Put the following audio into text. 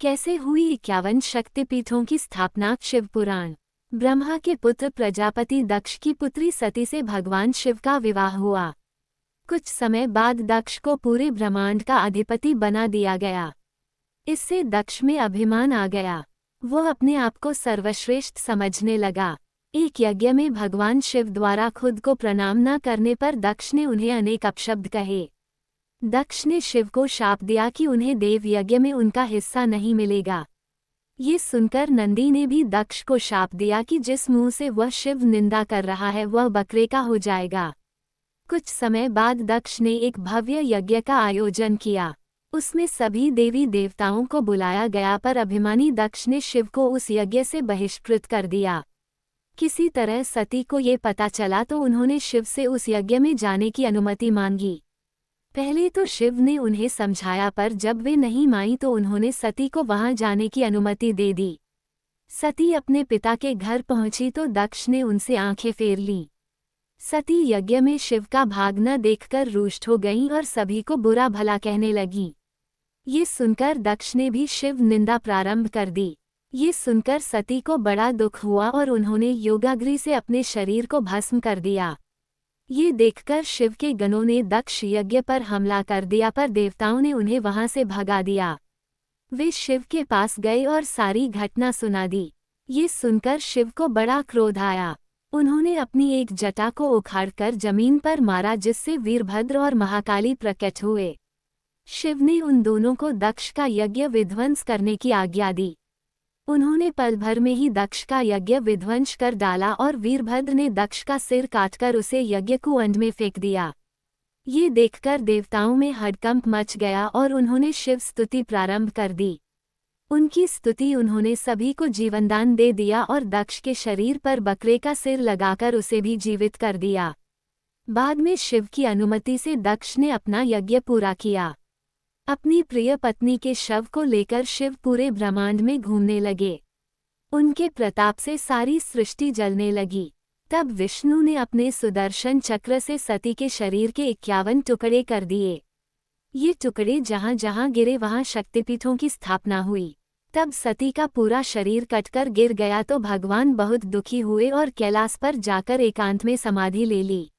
कैसे हुई 51 शक्तिपीठों की स्थापना? शिव पुराण। ब्रह्मा के पुत्र प्रजापति दक्ष की पुत्री सती से भगवान शिव का विवाह हुआ। कुछ समय बाद दक्ष को पूरे ब्रह्मांड का अधिपति बना दिया गया। इससे दक्ष में अभिमान आ गया। वो अपने आप को सर्वश्रेष्ठ समझने लगा। एक यज्ञ में भगवान शिव द्वारा खुद को प्रणाम न करने पर दक्ष ने उन्हें अनेक अपशब्द कहे। दक्ष ने शिव को शाप दिया कि उन्हें देव यज्ञ में उनका हिस्सा नहीं मिलेगा। ये सुनकर नंदी ने भी दक्ष को शाप दिया कि जिस मुंह से वह शिव निंदा कर रहा है वह बकरे का हो जाएगा। कुछ समय बाद दक्ष ने एक भव्य यज्ञ का आयोजन किया। उसमें सभी देवी देवताओं को बुलाया गया पर अभिमानी दक्ष ने शिव को उस यज्ञ से बहिष्कृत कर दिया। किसी तरह सती को ये पता चला तो उन्होंने शिव से उस यज्ञ में जाने की अनुमति मांगी। पहले तो शिव ने उन्हें समझाया पर जब वे नहीं मानी तो उन्होंने सती को वहां जाने की अनुमति दे दी। सती अपने पिता के घर पहुंची तो दक्ष ने उनसे आंखें फेर लीं। सती यज्ञ में शिव का भाग न देखकर रुष्ट हो गईं और सभी को बुरा भला कहने लगीं। ये सुनकर दक्ष ने भी शिव निंदा प्रारंभ कर दी। ये सुनकर सती को बड़ा दुख हुआ और उन्होंने योगाग्नि से अपने शरीर को भस्म कर दिया। ये देखकर शिव के गणों ने दक्ष यज्ञ पर हमला कर दिया पर देवताओं ने उन्हें वहां से भगा दिया। वे शिव के पास गए और सारी घटना सुना दी। ये सुनकर शिव को बड़ा क्रोध आया। उन्होंने अपनी एक जटा को उखाड़कर जमीन पर मारा जिससे वीरभद्र और महाकाली प्रकट हुए। शिव ने उन दोनों को दक्ष का यज्ञ विध्वंस करने की आज्ञा दी। उन्होंने पल भर में ही दक्ष का यज्ञ विध्वंस कर डाला और वीरभद्र ने दक्ष का सिर काटकर उसे यज्ञ कुंड में फेंक दिया। ये देखकर देवताओं में हड़कंप मच गया और उन्होंने शिव स्तुति प्रारंभ कर दी। उनकी स्तुति उन्होंने सभी को जीवनदान दे दिया और दक्ष के शरीर पर बकरे का सिर लगाकर उसे भी जीवित कर दिया। बाद में शिव की अनुमति से दक्ष ने अपना यज्ञ पूरा किया। अपनी प्रिय पत्नी के शव को लेकर शिव पूरे ब्रह्मांड में घूमने लगे। उनके प्रताप से सारी सृष्टि जलने लगी। तब विष्णु ने अपने सुदर्शन चक्र से सती के शरीर के 51 टुकड़े कर दिए। ये टुकड़े जहाँ जहाँ गिरे वहाँ शक्तिपीठों की स्थापना हुई। तब सती का पूरा शरीर कटकर गिर गया तो भगवान बहुत दुखी हुए और कैलाश पर जाकर एकांत में समाधि ले ली।